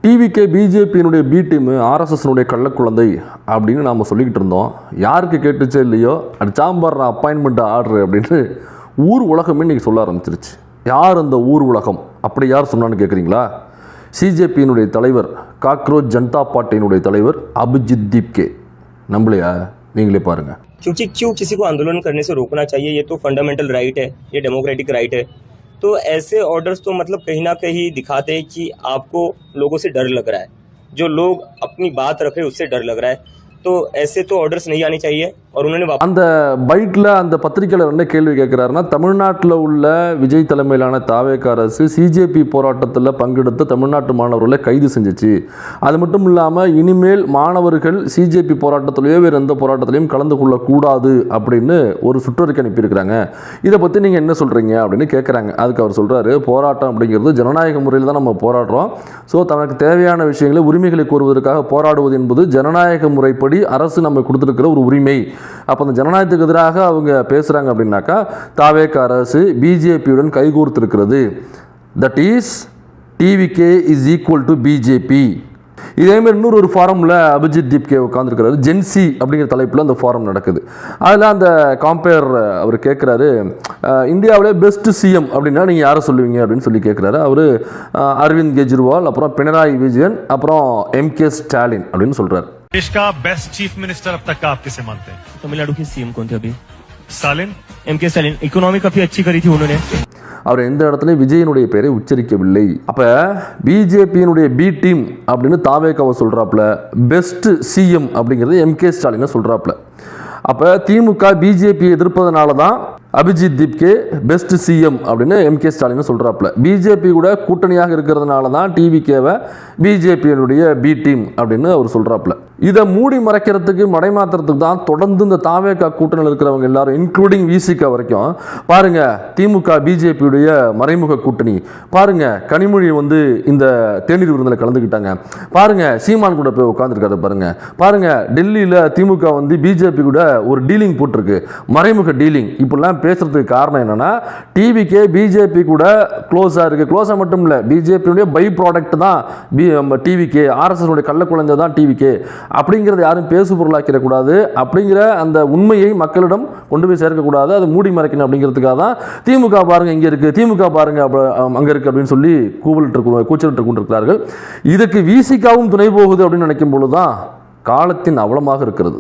TVK பிஜேபியினுடைய B team ஆர்எஸ்எஸ்னுடைய கள்ளக்குழந்தை அப்படின்னு நாம் சொல்லிக்கிட்டு இருந்தோம். யாருக்கு கேட்டுச்சே இல்லையோ அது சாம்பார் அப்பாயின்மெண்ட் ஆர்டர் அப்படின்னு ஊர் உலகமே இன்றைக்கி சொல்ல ஆரம்பிச்சிருச்சு. யார் அந்த ஊர் உலகம்? அப்படி யார் சொன்னான்னு கேட்குறீங்களா? சிஜேபியினுடைய தலைவர், காக்ரோச் ஜனதா பார்ட்டியினுடைய தலைவர் அபிஜித் தீப்கே. நம்மளையா? நீங்களே பாருங்கள். क्योंकि क्यों किसी को आंदोलन करने से रोकना चाहिए? ये तो फंडामेंटल राइट है, ये डेमोक्रेटिक राइट है. तो ऐसे ऑर्डर्स तो मतलब कहीं ना कहीं दिखाते हैं कि आपको लोगों से डर लग रहा है, जो लोग अपनी बात रखे उससे डर लग रहा है. तो ऐसे तो ऑर्डर्स नहीं आने चाहिए. और उन्होंने அந்த பைட்டில் அந்த பத்திரிகையாளர் என்ன கேள்வி கேட்குறாருன்னா, தமிழ்நாட்டில் உள்ள விஜய் தலைமையிலான தாவேக அரசு சிஜேபி போராட்டத்தில் பங்கெடுத்த தமிழ்நாட்டு மாணவர்களை கைது செஞ்சிச்சு. அது மட்டும் இல்லாமல் இனிமேல் மாணவர்கள் சிஜேபி போராட்டத்திலேயோ வேறு எந்த போராட்டத்திலையும் கலந்து கொள்ளக்கூடாது அப்படின்னு ஒரு சுற்றறிக்கை அனுப்பியிருக்கிறாங்க. இதை பற்றி நீங்கள் என்ன சொல்கிறீங்க அப்படின்னு கேட்குறாங்க. அதுக்கு அவர் சொல்கிறாரு, போராட்டம் அப்படிங்கிறது ஜனநாயக முறையில் தான் நம்ம போராடுறோம். ஸோ தனக்கு தேவையான விஷயங்களை உரிமைகளை கோருவதற்காக போராடுவது என்பது ஜனநாயக முறைப்படி அரசு நம்ம கொடுத்துருக்கிற ஒரு உரிமை. அப்போ அந்த ஜனநாயகத்துக்கு எதிராக அவங்க பேசுகிறாங்க அப்படின்னாக்கா தாவேக அரசு பிஜேபியுடன் கைகோர்த்திருக்கிறது. That is TVK is equal to BJP. இதேமாதிரி இன்னொரு ஃபாரமில் அபிஜித் தீப்கே உட்காந்துருக்கிறாரு. ஜென்சி அப்படிங்கிற தலைப்பில் அந்த ஃபாரம் நடக்குது. அதில் அந்த காம்பேர் அவர் கேட்குறாரு, இந்தியாவிலே பெஸ்ட் சிஎம் அப்படின்னா நீங்கள் யாரை சொல்லுவீங்க அப்படின்னு சொல்லி கேட்குறாரு. அவர் அரவிந்த் கெஜ்ரிவால், அப்புறம் பினராயி விஜயன், அப்புறம் எம்கே ஸ்டாலின் அப்படின்னு சொல்கிறார். देश का बेस्ट चीफ मिनिस्टर अब तक का आप किसे मानते हैं? तमिलनाडु के सीएम कौन थे अभी? स्टालिन. MK Stalin. इकोनॉमी काफी अच्छी करी थी उन्होंने. அவர் எந்த இடத்துலையும் விஜயனுடைய பெயரை உச்சரிக்கவில்லை. அப்போ பிஜேபியினுடைய பி டீம் அப்படின்னு தாவேகாவை சொல்கிறாப்புல, பெஸ்ட் சிஎம் அப்படிங்கிறது எம்கே ஸ்டாலினை சொல்கிறாப்புல. அப்போ திமுக பிஜேபி எதிர்ப்பதனால தான் அபிஜித் தீப்கே பெஸ்ட் சிஎம் அப்படின்னு எம்கே ஸ்டாலின் சொல்கிறாப்புல. பிஜேபி கூட கூட்டணியாக இருக்கிறதுனால தான் டிவிகேவை பிஜேபியினுடைய பி டீம் அப்படின்னு அவர் சொல்கிறாப்புல. இதை மூடி மறைக்கிறதுக்கு, மடைமாத்துறதுக்கு தான் தொடர்ந்து இந்த தாவேகா கூட்டணியில் இருக்கிறவங்க எல்லாரும், இன்க்ளூடிங் விசிகா வரைக்கும் பாருங்க, திமுக பிஜேபியுடைய மறைமுக கூட்டணி பாருங்க, கனிமொழி வந்து இந்த தேநீர் விருந்தில் கலந்துக்கிட்டாங்க பாருங்க, சீமான் கூட போய் உட்காந்துருக்காரு பாருங்க, பாருங்க டெல்லியில் திமுக வந்து பிஜேபி கூட ஒரு டீலிங் போட்டிருக்கு, மறைமுக டீலிங். இப்படிலாம் பேசுறதுக்கு காரணம் என்னன்னா, டிவிகே பிஜேபி கூட க்ளோஸாக இருக்குது. க்ளோஸாக மட்டும் இல்லை, பிஜேபியுடைய பை ப்ராடக்ட் தான் டிவிகே, ஆர்எஸ்எஸ் கள்ள குழந்தை தான் டிவிகே அப்படிங்கிறத யாரும் பேசு பொருளாக்கிடக்கூடாது. அப்படிங்கிற அந்த உண்மையை மக்களிடம் கொண்டு போய் சேர்க்கக்கூடாது, அதை மூடி மறைக்கணும் அப்படிங்கிறதுக்காக தான் திமுக பாருங்க இங்கே இருக்குது, திமுக பாருங்க அங்கே இருக்குது அப்படின்னு சொல்லி கூச்சலிட்டு கொண்டிருக்கிறார்கள். இதுக்கு விசிகாவும் துணை போகுது அப்படின்னு நினைக்கும் பொழுது தான் காலத்தின் அவலமாக இருக்கிறது.